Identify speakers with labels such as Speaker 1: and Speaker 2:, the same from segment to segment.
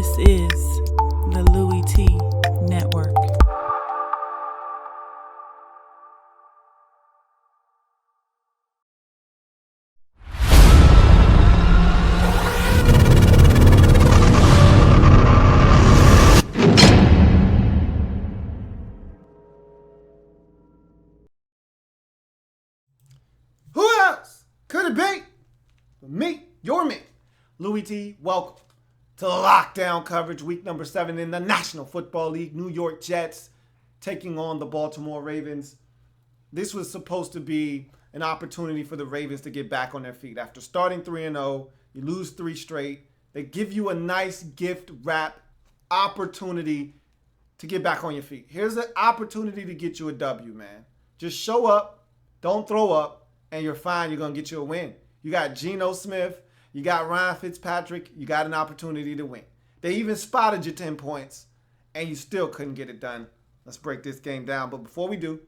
Speaker 1: This is the Louie Tee Network.
Speaker 2: Who else could it be but me, your man, Louie Tee? Welcome to the lockdown coverage, week number 7 in the National Football League. New York Jets taking on the Baltimore Ravens. This was supposed to be an opportunity for the Ravens to get back on their feet. After starting 3-0, you lose 3 straight. They give you a nice gift wrap opportunity to get back on your feet. Here's an opportunity to get you a W, man. Just show up, don't throw up, and you're fine. You're going to get you a win. You got Geno Smith. You got Ryan Fitzpatrick. You got an opportunity to win. They even spotted you 10 points, and you still couldn't get it done. Let's break this game down. But before we do,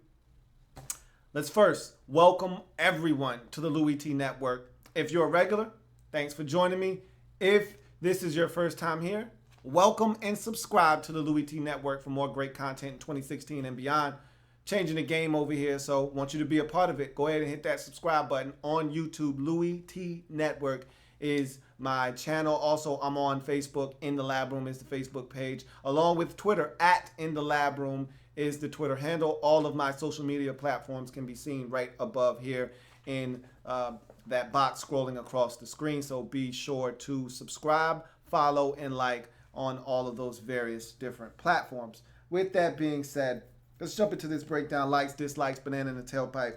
Speaker 2: let's first welcome everyone to the Louie Tee Network. If you're a regular, thanks for joining me. If this is your first time here, welcome and subscribe to the Louie Tee Network for more great content in 2016 and beyond. Changing the game over here, so want you to be a part of it. Go ahead and hit that subscribe button on YouTube. Louie Tee Network is my channel. Also, I'm on Facebook. In the Lab Room is the Facebook page, along with Twitter. At In the Lab Room is the Twitter handle. All of my social media platforms can be seen right above here in that box scrolling across the screen. So be sure to subscribe, follow, and like on all of those various different platforms. With that being said, let's jump into this breakdown. Likes, dislikes, banana in the tailpipe.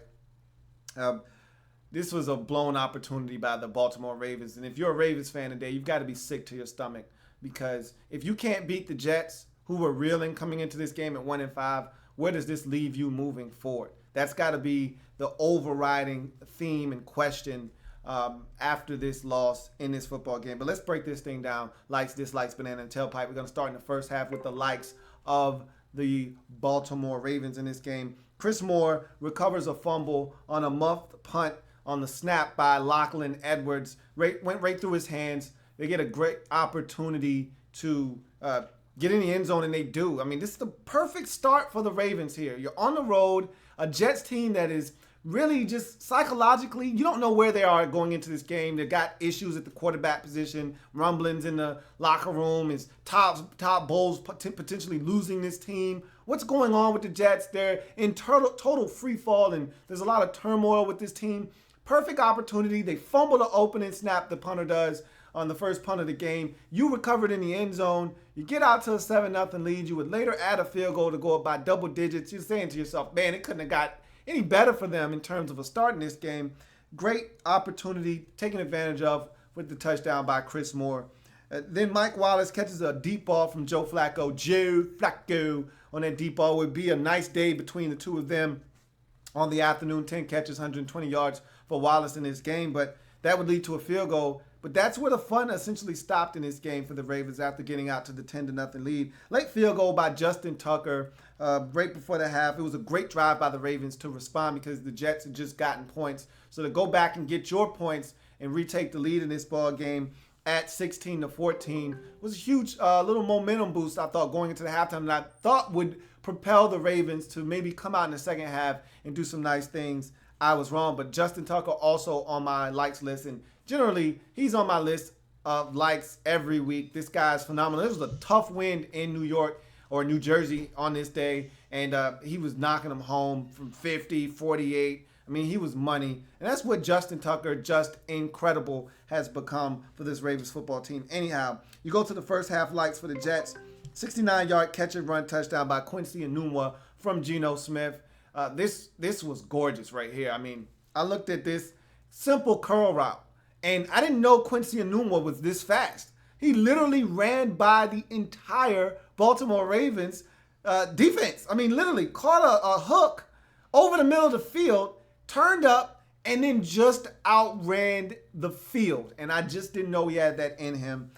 Speaker 2: This was a blown opportunity by the Baltimore Ravens. And if you're a Ravens fan today, you've got to be sick to your stomach. Because if you can't beat the Jets, who were reeling coming into this game at 1-5, where does this leave you moving forward? That's got to be the overriding theme and question after this loss in this football game. But let's break this thing down. Likes, dislikes, banana in the tailpipe. We're going to start in the first half with the likes of the Baltimore Ravens in this game. Chris Moore recovers a fumble on a muffed punt on the snap by Lachlan Edwards. Went right through his hands. They get a great opportunity to get in the end zone, and they do. I mean, this is the perfect start for the Ravens here. You're on the road, a Jets team that is really just psychologically, you don't know where they are going into this game. They've got issues at the quarterback position, rumblings in the locker room, is top Bulls potentially losing this team. What's going on with the Jets? They're in total free fall, and there's a lot of turmoil with this team. Perfect opportunity. They fumble the opening snap, the punter does, on the first punt of the game. You recovered in the end zone. You get out to a 7-0 lead. You would later add a field goal to go up by double digits. You're saying to yourself, man, it couldn't have got any better for them in terms of a start in this game. Great opportunity taken advantage of with the touchdown by Chris Moore. Then Mike Wallace catches a deep ball from Joe Flacco. On that deep ball. Would be a nice day between the two of them on the afternoon. 10 catches, 120 yards for Wallace in this game, but that would lead to a field goal. But that's where the fun essentially stopped in this game for the Ravens after getting out to the 10-0 lead. Late field goal by Justin Tucker right before the half. It was a great drive by the Ravens to respond because the Jets had just gotten points. So to go back and get your points and retake the lead in this ball game at 16-14 was a huge little momentum boost, I thought, going into the halftime, and I thought would propel the Ravens to maybe come out in the second half and do some nice things. I was wrong, but Justin Tucker also on my likes list, and generally he's on my list of likes every week. This guy's phenomenal. This was a tough win in New York or New Jersey on this day, and he was knocking them home from 50, 48. I mean, he was money, and that's what Justin Tucker, just incredible, has become for this Ravens football team. Anyhow, you go to the first half likes for the Jets. 69-yard catch and run touchdown by Quincy Enunwa from Geno Smith. This was gorgeous right here. I mean, I looked at this simple curl route, and I didn't know Quincy Enunwa was this fast. He literally ran by the entire Baltimore Ravens defense. I mean, literally caught a hook over the middle of the field, turned up, and then just outran the field. And I just didn't know he had that in him.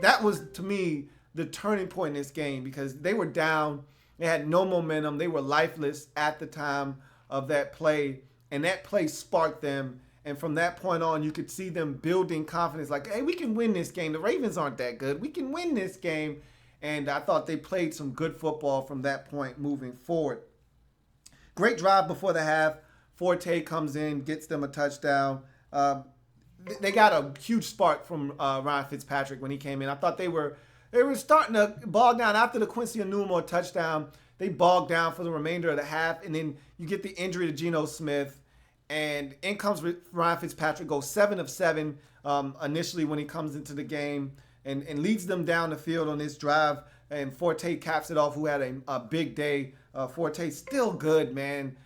Speaker 2: That was, to me, the turning point in this game because they were down. They had no momentum. They were lifeless at the time of that play, and that play sparked them, And from that point on, you could see them building confidence like, hey, we can win this game. The Ravens aren't that good. We can win this game. And I thought they played some good football from that point moving forward. Great drive before the half. Forte comes in, gets them a touchdown. They got a huge spark from Ryan Fitzpatrick when he came in. I thought they were starting to bog down after the Quincy Enunwa touchdown. They bogged down for the remainder of the half, and then you get the injury to Geno Smith, and in comes Ryan Fitzpatrick, goes 7 of 7 initially when he comes into the game, and leads them down the field on this drive. And Forte caps it off, who had a big day. Forte still good, man.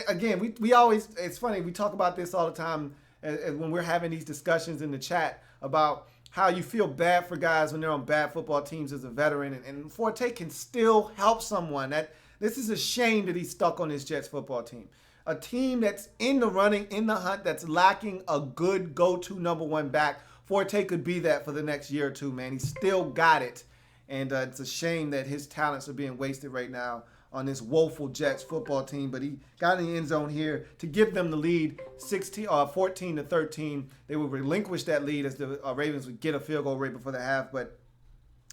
Speaker 2: Again, we always, it's funny, we talk about this all the time when we're having these discussions in the chat about how you feel bad for guys when they're on bad football teams as a veteran. And Forte can still help someone. This is a shame that he's stuck on this Jets football team. A team that's in the running, in the hunt, that's lacking a good go-to number one back. Forte could be that for the next year or two, man. He's still got it. And it's a shame that his talents are being wasted right now on this woeful Jets football team. But he got in the end zone here to give them the lead, 14-13. They would relinquish that lead as the Ravens would get a field goal right before the half. But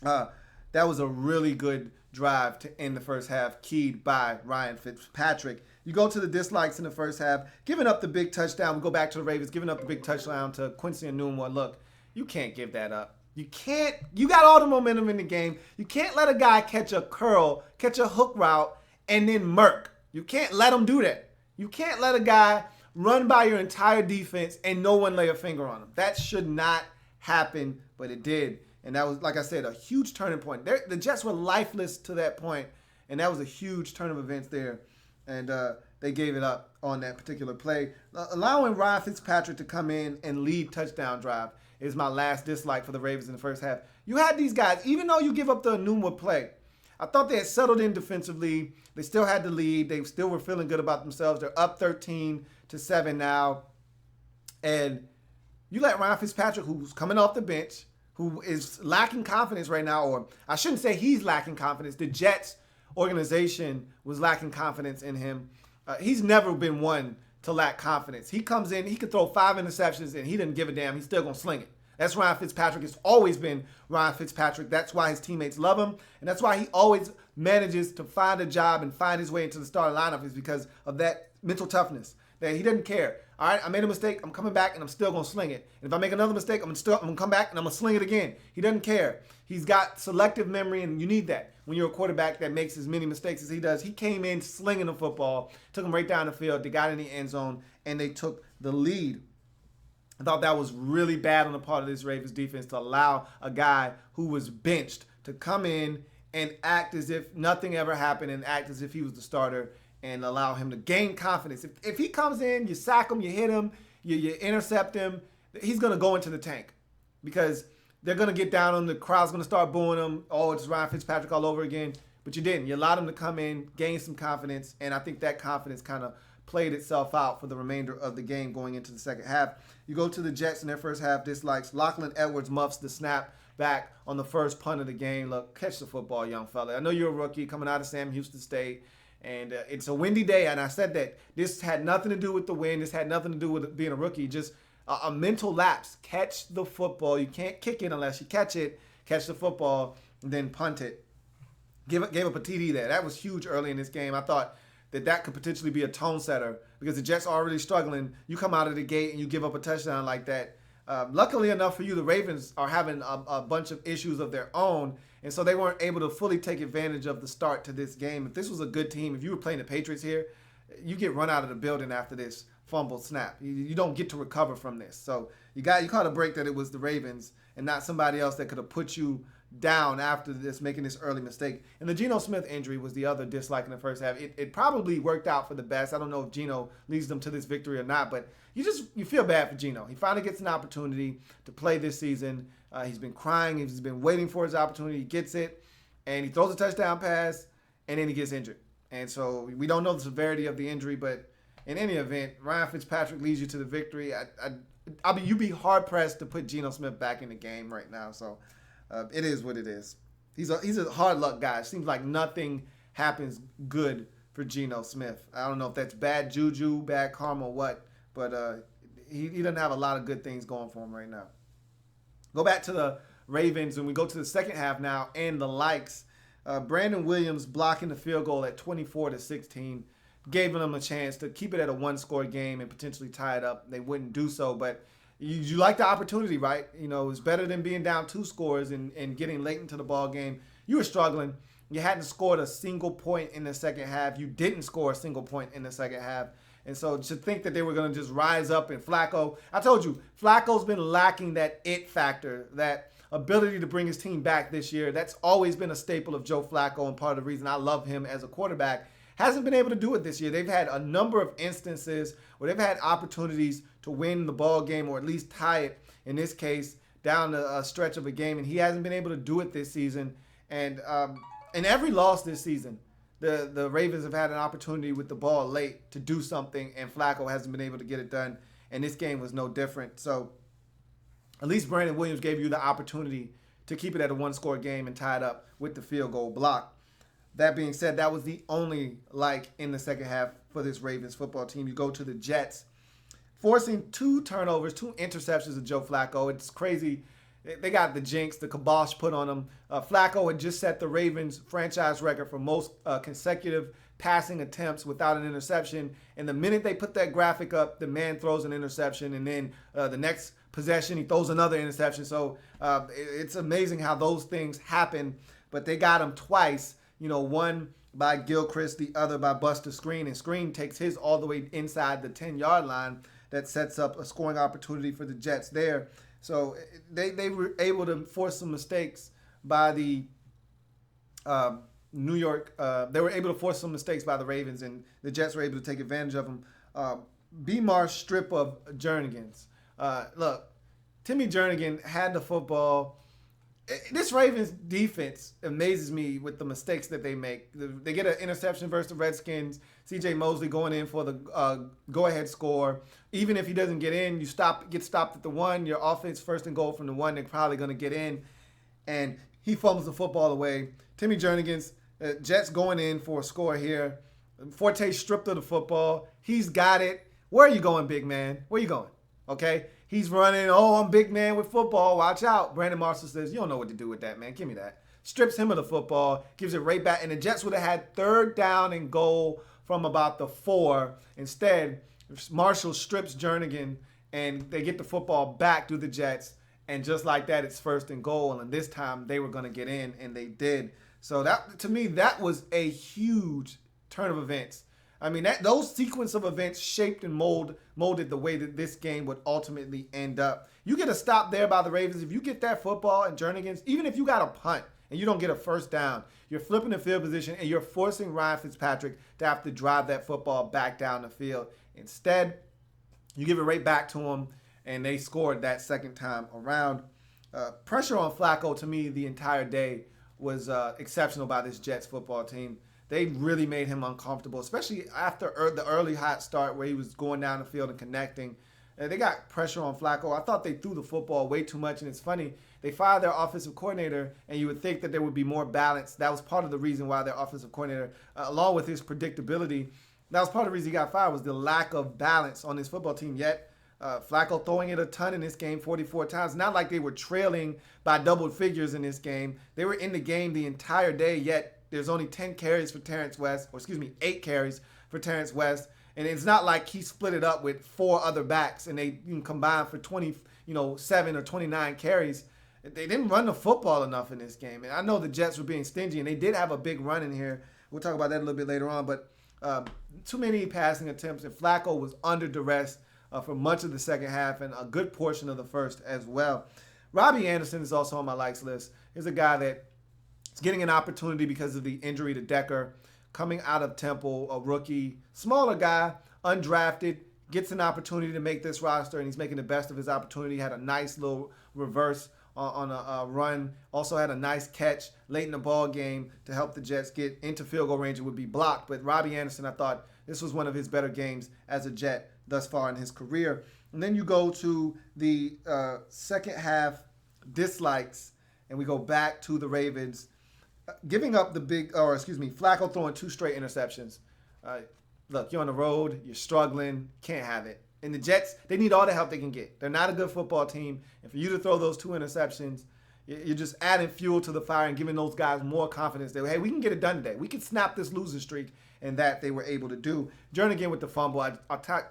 Speaker 2: that was a really good drive to end the first half, keyed by Ryan Fitzpatrick. You go to the dislikes in the first half, giving up the big touchdown. We go back to the Ravens, giving up the big touchdown to Quincy Enunwa. Look, you can't give that up. You can't. You got all the momentum in the game. You can't let a guy catch a curl, catch a hook route, and then murk. You can't let him do that. You can't let a guy run by your entire defense and no one lay a finger on him. That should not happen, but it did. And that was, like I said, a huge turning point. The Jets were lifeless to that point, and that was a huge turn of events there. And they gave it up on that particular play. Allowing Ryan Fitzpatrick to come in and lead touchdown drive is my last dislike for the Ravens in the first half. You had these guys, even though you give up the Enunwa play, I thought they had settled in defensively. They still had the lead. They still were feeling good about themselves. They're up 13-7 now. And you let Ryan Fitzpatrick, who's coming off the bench, who is lacking confidence right now, or I shouldn't say he's lacking confidence. The Jets organization was lacking confidence in him. He's never been one to lack confidence. He comes in, he could throw 5 interceptions, and he didn't give a damn. He's still going to sling it. That's Ryan Fitzpatrick. It's always been Ryan Fitzpatrick. That's why his teammates love him, and that's why he always manages to find a job and find his way into the starting lineup, is because of that mental toughness, that he doesn't care. All right, I made a mistake. I'm coming back, and I'm still going to sling it. And if I make another mistake, I'm going to come back, and I'm going to sling it again. He doesn't care. He's got selective memory, and you need that when you're a quarterback that makes as many mistakes as he does. He came in slinging the football, took him right down the field. They got in the end zone, and they took the lead. I thought that was really bad on the part of this Ravens defense to allow a guy who was benched to come in and act as if nothing ever happened and act as if he was the starter and allow him to gain confidence. If he comes in, you sack him, you hit him, you intercept him, he's going to go into the tank because they're going to get down on him. The crowd's going to start booing him. Oh, it's Ryan Fitzpatrick all over again. But you didn't. You allowed him to come in, gain some confidence, and I think that confidence kind of played itself out for the remainder of the game going into the second half. You go to the Jets in their first half dislikes. Lachlan Edwards muffs the snap back on the first punt of the game. Look, catch the football, young fella. I know you're a rookie coming out of Sam Houston State, and it's a windy day, and I said that this had nothing to do with the wind. This had nothing to do with being a rookie. Just a mental lapse. Catch the football. You can't kick it unless you catch it. Catch the football, and then punt it. Gave up a TD there. That was huge early in this game. I thought that could potentially be a tone setter because the Jets are already struggling. You come out of the gate and you give up a touchdown like that. Luckily enough for you, the Ravens are having a bunch of issues of their own, and so they weren't able to fully take advantage of the start to this game. If this was a good team, if you were playing the Patriots here, you get run out of the building after this fumble snap. You don't get to recover from this. So you caught a break that it was the Ravens and not somebody else that could have put you down after this, making this early mistake. And the Geno Smith injury was the other dislike in the first half. It probably worked out for the best. I don't know if Geno leads them to this victory or not, but you feel bad for Geno. He finally gets an opportunity to play this season. He's been crying. He's been waiting for his opportunity. He gets it, and he throws a touchdown pass, and then he gets injured. And so we don't know the severity of the injury, but in any event, Ryan Fitzpatrick leads you to the victory. You'd be hard-pressed to put Geno Smith back in the game right now, so it is what it is. He's a hard luck guy. It seems like nothing happens good for Geno Smith. I don't know if that's bad juju, bad karma, or what, but he doesn't have a lot of good things going for him right now. Go back to the Ravens, and we go to the second half now, and the likes. Brandon Williams blocking the field goal at 24-16, giving them a chance to keep it at a one-score game and potentially tie it up. They wouldn't do so, but you like the opportunity, right? You know, it's better than being down 2 scores and getting late into the ball game. You were struggling. You hadn't scored a single point in the second half. You didn't score a single point in the second half. And so to think that they were going to just rise up and Flacco, I told you, Flacco's been lacking that it factor, that ability to bring his team back this year. That's always been a staple of Joe Flacco, and part of the reason I love him as a quarterback. Hasn't been able to do it this year. They've had a number of instances where they've had opportunities to win the ball game or at least tie it, in this case, down a stretch of a game, and he hasn't been able to do it this season. And in every loss this season, the Ravens have had an opportunity with the ball late to do something, and Flacco hasn't been able to get it done, and this game was no different. So at least Brandon Williams gave you the opportunity to keep it at a one-score game and tie it up with the field goal block. That being said, that was the only like in the second half for this Ravens football team. You go to the Jets, forcing 2 turnovers, 2 interceptions of Joe Flacco. It's crazy. They got the jinx, the kibosh put on them. Flacco had just set the Ravens franchise record for most consecutive passing attempts without an interception. And the minute they put that graphic up, the man throws an interception. And then the next possession, he throws another interception. So it's amazing how those things happen. But they got him twice. You know, one by Gilchrist, the other by Buster Screen. And Screen takes his all the way inside the 10-yard line. That sets up a scoring opportunity for the Jets there. So they were able to force some mistakes by the New York. They were able to force some mistakes by the Ravens, and the Jets were able to take advantage of them. B-Mar's strip of Jernigan's. Look, Timmy Jernigan had the football. This Ravens defense amazes me with the mistakes that they make. They get an interception versus the Redskins. C.J. Mosley going in for the go-ahead score. Even if he doesn't get in, you get stopped at the 1. Your offense first and goal from the 1. They're probably going to get in. And he fumbles the football away. Timmy Jernigan's Jets going in for a score here. Forte stripped of the football. He's got it. Where are you going, big man? Where are you going? Okay? He's running, I'm big man with football. Watch out. Brandon Marshall says, you don't know what to do with that, man. Give me that. Strips him of the football, gives it right back. And the Jets would have had 3rd down and goal from about the 4. Instead, Marshall strips Jernigan, and they get the football back to the Jets. And just like that, it's 1st and goal. And this time, they were going to get in, and they did. So that, to me, that was a huge turn of events. I mean, those sequence of events shaped and molded the way that this game would ultimately end up. You get a stop there by the Ravens. If you get that football and Jernigan's, even if you got a punt and you don't get a 1st down, you're flipping the field position and you're forcing Ryan Fitzpatrick to have to drive that football back down the field. Instead, you give it right back to him, and they scored that second time around. Pressure on Flacco, to me, the entire day was exceptional by this Jets football team. They really made him uncomfortable, especially after the early hot start where he was going down the field and connecting. They got pressure on Flacco. I thought they threw the football way too much, and it's funny. They fired their offensive coordinator, and you would think that there would be more balance. That was part of the reason why their offensive coordinator, along with his predictability, that was part of the reason he got fired, was the lack of balance on his football team. Yet, Flacco throwing it a ton in this game, 44 times. Not like they were trailing by double figures in this game. They were in the game the entire day, yet there's only 10 carries for Terrence West, 8 carries for Terrence West. And it's not like he split it up with 4 other backs and they combined for 27 or 29 carries. They didn't run the football enough in this game. And I know the Jets were being stingy, and they did have a big run in here. We'll talk about that a little bit later on. But too many passing attempts, and Flacco was under duress for much of the second half and a good portion of the first as well. Robbie Anderson is also on my likes list. He's a guy that is getting an opportunity because of the injury to Decker. Coming out of Temple, a rookie, smaller guy, undrafted, gets an opportunity to make this roster, and he's making the best of his opportunity. Had a nice little reverse on a run. Also had a nice catch late in the ball game to help the Jets get into field goal range. It would be blocked, but Robbie Anderson, I thought this was one of his better games as a Jet thus far in his career. And then you go to the second half dislikes, and we go back to the Ravens. Giving up Flacco throwing 2 straight interceptions. Look, you're on the road, you're struggling, can't have it. And the Jets, they need all the help they can get. They're not a good football team. And for you to throw those 2 interceptions, you're just adding fuel to the fire and giving those guys more confidence that, hey, we can get it done today. We can snap this losing streak, and that they were able to do. Jernigan with the fumble. I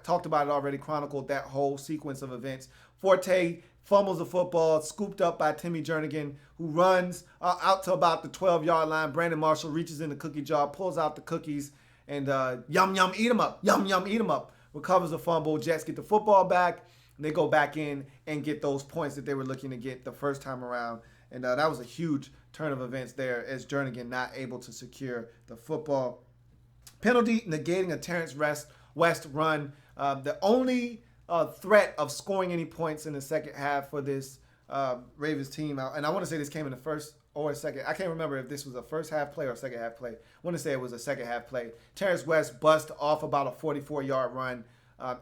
Speaker 2: talked about it already, chronicled that whole sequence of events. Forte fumbles the football, scooped up by Timmy Jernigan, who runs out to about the 12-yard line. Brandon Marshall reaches in the cookie jar, pulls out the cookies, and yum, yum, eat them up. Yum, yum, eat them up. Recovers the fumble. Jets get the football back. And they go back in and get those points that they were looking to get the first time around. And that was a huge turn of events there as Jernigan not able to secure the football. Penalty negating a Terrence West run. The only threat of scoring any points in the second half for this Ravens team. And I want to say this came in the first or second. I can't remember if this was a first half play or a second half play. I want to say it was a second half play. Terrence West bust off about a 44-yard run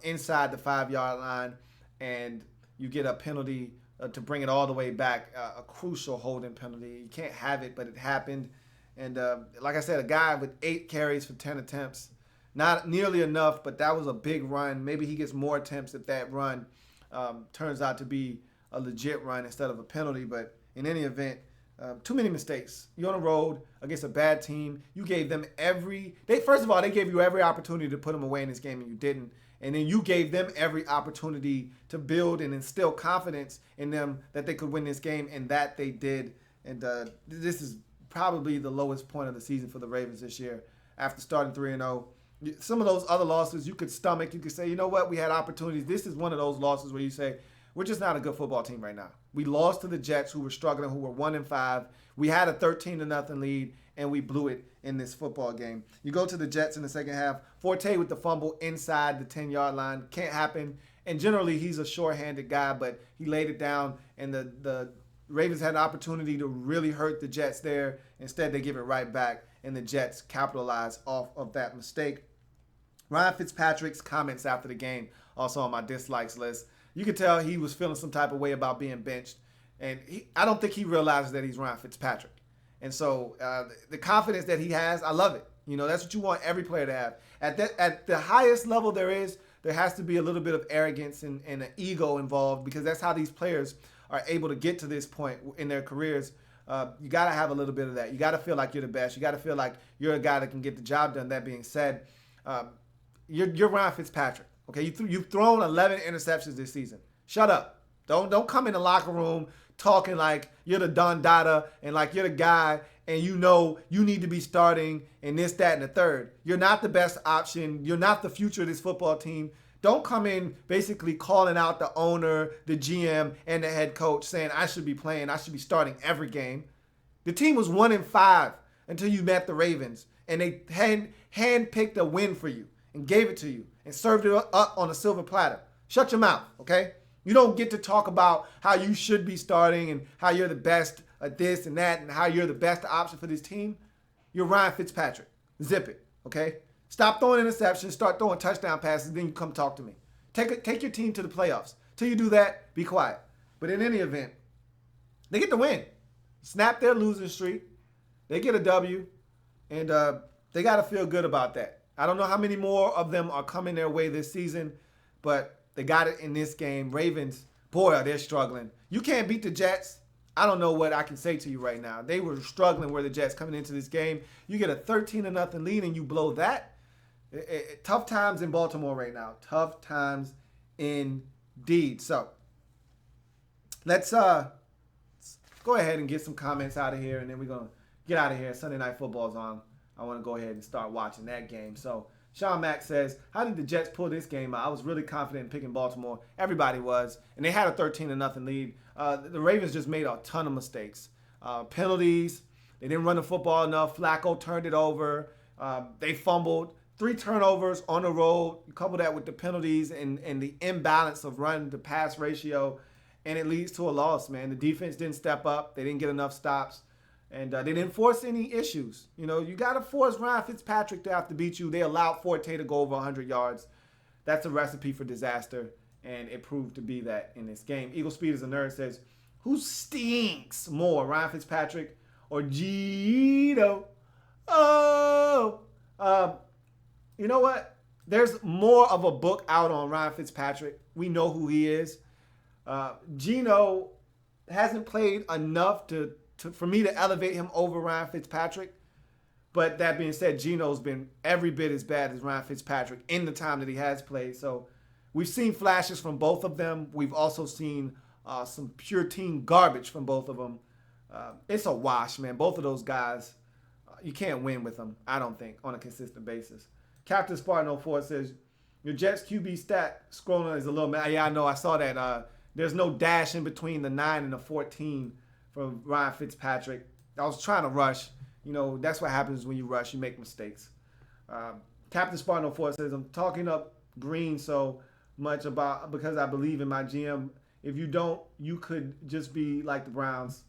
Speaker 2: inside the 5-yard line. And you get a penalty to bring it all the way back, a crucial holding penalty. You can't have it, but it happened. And like I said, a guy with 8 carries for 10 attempts, not nearly enough, but that was a big run. Maybe he gets more attempts if that run turns out to be a legit run instead of a penalty. But in any event, too many mistakes. You're on the road against a bad team. You gave them first of all, they gave you every opportunity to put them away in this game, and you didn't. And then you gave them every opportunity to build and instill confidence in them that they could win this game, and that they did. And this is probably the lowest point of the season for the Ravens this year after starting 3-0. Some of those other losses you could stomach. You could say, you know what, we had opportunities. This is one of those losses where you say, we're just not a good football team right now. We lost to the Jets, who were struggling, who were 1-5. We had a 13-0 lead, and we blew it in this football game. You go to the Jets in the second half. Forte with the fumble inside the 10-yard line. Can't happen. And generally, he's a short-handed guy, but he laid it down, and the Ravens had an opportunity to really hurt the Jets there. Instead, they give it right back, and the Jets capitalize off of that mistake. Ryan Fitzpatrick's comments after the game, also on my dislikes list. You could tell he was feeling some type of way about being benched. And I don't think he realizes that he's Ryan Fitzpatrick. And so the confidence that he has, I love it. You know, that's what you want every player to have. At the highest level there has to be a little bit of arrogance and an ego involved, because that's how these players are able to get to this point in their careers. You got to have a little bit of that. You got to feel like you're the best. You got to feel like you're a guy that can get the job done. That being said, you're Ryan Fitzpatrick. Okay, you've thrown 11 interceptions this season. Shut up. Don't come in the locker room talking like you're the Don Dada and like you're the guy and you know you need to be starting and this, that, and the third. You're not the best option. You're not the future of this football team. Don't come in basically calling out the owner, the GM, and the head coach saying I should be playing, I should be starting every game. The team was 1-5 until you met the Ravens, and they hand-picked a win for you and gave it to you and served it up on a silver platter. Shut your mouth, okay? You don't get to talk about how you should be starting and how you're the best at this and that and how you're the best option for this team. You're Ryan Fitzpatrick. Zip it, okay? Stop throwing interceptions, start throwing touchdown passes, then you come talk to me. Take your team to the playoffs. Till you do that, be quiet. But in any event, they get the win. Snap their losing streak. They get a W, and they got to feel good about that. I don't know how many more of them are coming their way this season, but they got it in this game. Ravens, boy, are they struggling. You can't beat the Jets. I don't know what I can say to you right now. They were struggling where the Jets coming into this game. You get a 13-0 lead and you blow that. Tough times in Baltimore right now. Tough times indeed. So let's go ahead and get some comments out of here, and then we're going to get out of here. Sunday Night Football's on. I want to go ahead and start watching that game. So Sean Mack says, how did the Jets pull this game out? I was really confident in picking Baltimore. Everybody was. And they had a 13-0 lead. The Ravens just made a ton of mistakes. Penalties. They didn't run the football enough. Flacco turned it over. They fumbled. 3 turnovers on the road. You couple that with the penalties and the imbalance of run to pass ratio, and it leads to a loss, man. The defense didn't step up. They didn't get enough stops. And they didn't force any issues. You know, you got to force Ryan Fitzpatrick to have to beat you. They allowed Forte to go over 100 yards. That's a recipe for disaster, and it proved to be that in this game. Eagle Speed is a nerd says, who stinks more, Ryan Fitzpatrick or Gito? Oh, you know what? there's more of a book out on Ryan Fitzpatrick. We know who he is. Geno hasn't played enough for me to elevate him over Ryan Fitzpatrick. But that being said, Geno's been every bit as bad as Ryan Fitzpatrick in the time that he has played. So we've seen flashes from both of them. We've also seen some pure team garbage from both of them. It's a wash, man. Both of those guys, you can't win with them, I don't think, on a consistent basis. Captain Spartan 04 says, your Jets QB stat scrolling is a little mad. Yeah, I know. I saw that. There's no dash in between the 9 and the 14 from Ryan Fitzpatrick. I was trying to rush. You know, that's what happens when you rush. You make mistakes. Captain Spartan 04 says, I'm talking up Green so much because I believe in my GM. If you don't, you could just be like the Browns.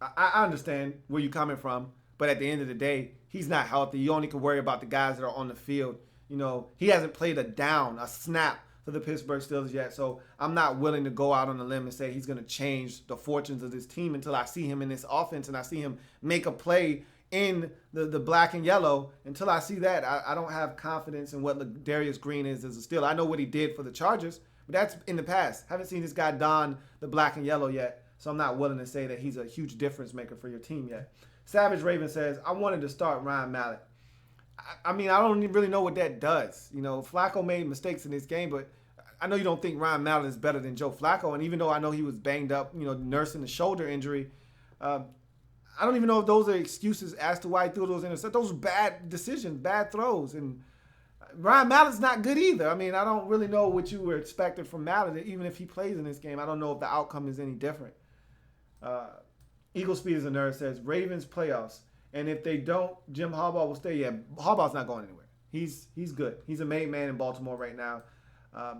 Speaker 2: I understand where you're coming from, but at the end of the day, he's not healthy. You only can worry about the guys that are on the field. You know, he hasn't played a snap for the Pittsburgh Steelers yet, so I'm not willing to go out on a limb and say he's going to change the fortunes of this team until I see him in this offense and I see him make a play in the black and yellow. Until I see that, I don't have confidence in what Darius Green is as a Steeler. I know what he did for the Chargers, but that's in the past. Haven't seen this guy don the black and yellow yet, so I'm not willing to say that he's a huge difference maker for your team yet. Savage Raven says, I wanted to start Ryan Mallett. I mean, I don't really know what that does. You know, Flacco made mistakes in this game, but I know you don't think Ryan Mallett is better than Joe Flacco. And even though I know he was banged up, you know, nursing the shoulder injury, I don't even know if those are excuses as to why he threw those interceptions. Those were bad decisions, bad throws. And Ryan Mallett's not good either. I mean, I don't really know what you were expecting from Mallett. Even if he plays in this game, I don't know if the outcome is any different. Eagle Speed is a nerd says, Ravens playoffs. And if they don't, Jim Harbaugh will stay. Yeah, Harbaugh's not going anywhere. He's good. He's a made man in Baltimore right now.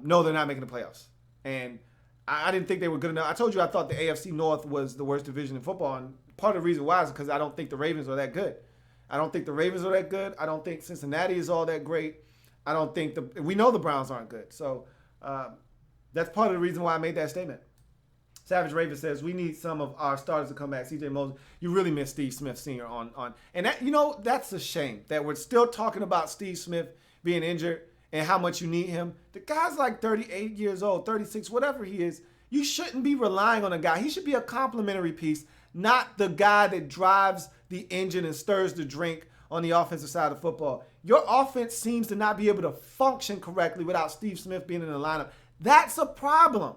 Speaker 2: No, they're not making the playoffs. And I didn't think they were good enough. I told you I thought the AFC North was the worst division in football. And part of the reason why is because I don't think the Ravens are that good. I don't think the Ravens are that good. I don't think Cincinnati is all that great. I don't think we know the Browns aren't good. So that's part of the reason why I made that statement. Savage Raven says, we need some of our starters to come back. CJ Moses, you really miss Steve Smith Sr. on. And that, you know, that's a shame that we're still talking about Steve Smith being injured and how much you need him. The guy's like 38 years old, 36, whatever he is. You shouldn't be relying on a guy. He should be a complimentary piece, not the guy that drives the engine and stirs the drink on the offensive side of football. Your offense seems to not be able to function correctly without Steve Smith being in the lineup. That's a problem.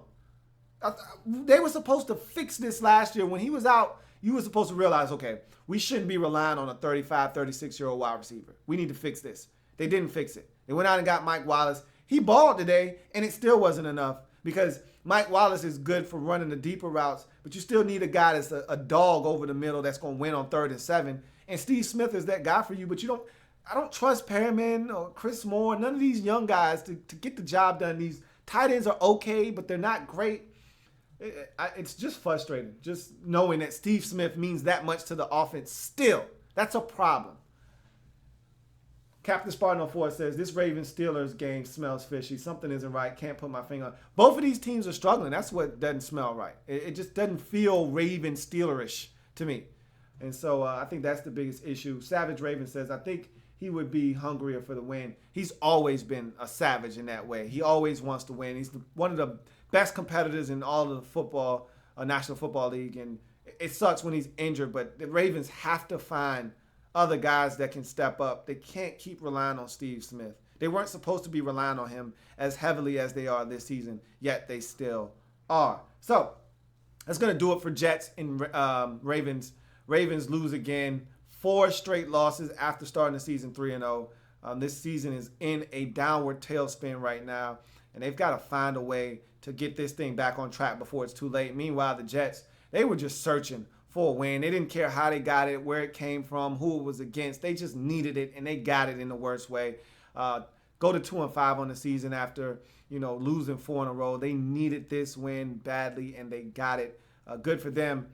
Speaker 2: They were supposed to fix this last year. When he was out, you were supposed to realize, okay, we shouldn't be relying on a 35, 36-year-old wide receiver. We need to fix this. They didn't fix it. They went out and got Mike Wallace. He balled today, and it still wasn't enough because Mike Wallace is good for running the deeper routes, but you still need a guy that's a dog over the middle that's going to win on 3rd and 7. And Steve Smith is that guy for you, but I don't trust Perriman or Chris Moore, none of these young guys to get the job done. These tight ends are okay, but they're not great. It's just frustrating, just knowing that Steve Smith means that much to the offense still. That's a problem. Captain Spartan 04 says, this Ravens-Steelers game smells fishy. Something isn't right. Can't put my finger on. Both of these teams are struggling. That's what doesn't smell right. It just doesn't feel Raven-Steelerish to me. And so I think that's the biggest issue. Savage Raven says, I think he would be hungrier for the win. He's always been a savage in that way. He always wants to win. He's one of the best competitors in all of the football, National Football League. And it sucks when he's injured, but the Ravens have to find other guys that can step up. They can't keep relying on Steve Smith. They weren't supposed to be relying on him as heavily as they are this season, yet they still are. So that's going to do it for Jets and Ravens. Ravens lose again. 4 straight losses after starting the season 3-0. This season is in a downward tailspin right now, and they've got to find a way to get this thing back on track before it's too late. Meanwhile, the Jets, they were just searching for a win. They didn't care how they got it, where it came from, who it was against. They just needed it, and they got it in the worst way. Go to 2-5 on the season after, losing 4 in a row. They needed this win badly, and they got it. Good for them.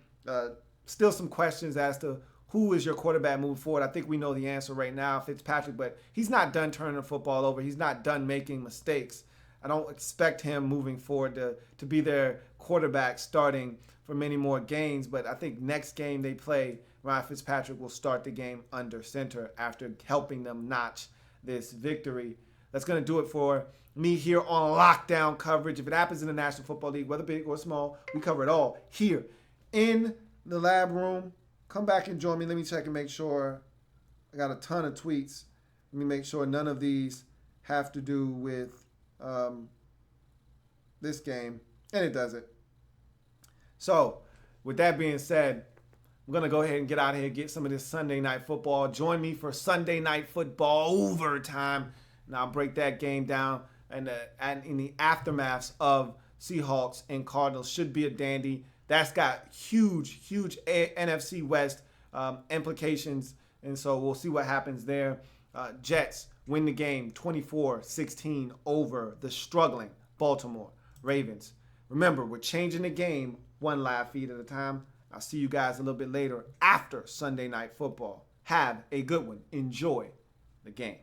Speaker 2: Still some questions as to who is your quarterback moving forward. I think we know the answer right now, Fitzpatrick, but he's not done turning the football over. He's not done making mistakes. I don't expect him moving forward to be their quarterback starting for many more games, but I think next game they play, Ryan Fitzpatrick will start the game under center after helping them notch this victory. That's going to do it for me here on lockdown coverage. If it happens in the National Football League, whether big or small, we cover it all here in the lab room. Come back and join me. Let me check and make sure. I got a ton of tweets. Let me make sure none of these have to do with this game. And it doesn't. So, with that being said, I'm going to go ahead and get out of here, get some of this Sunday night football. Join me for Sunday night football overtime. And I'll break that game down. And in the aftermaths of Seahawks and Cardinals, should be a dandy. That's got huge NFC West implications. And so we'll see what happens there. Jets win the game 24-16 over the struggling Baltimore Ravens. Remember, we're changing the game one live feed at a time. I'll see you guys a little bit later after Sunday Night Football. Have a good one. Enjoy the game.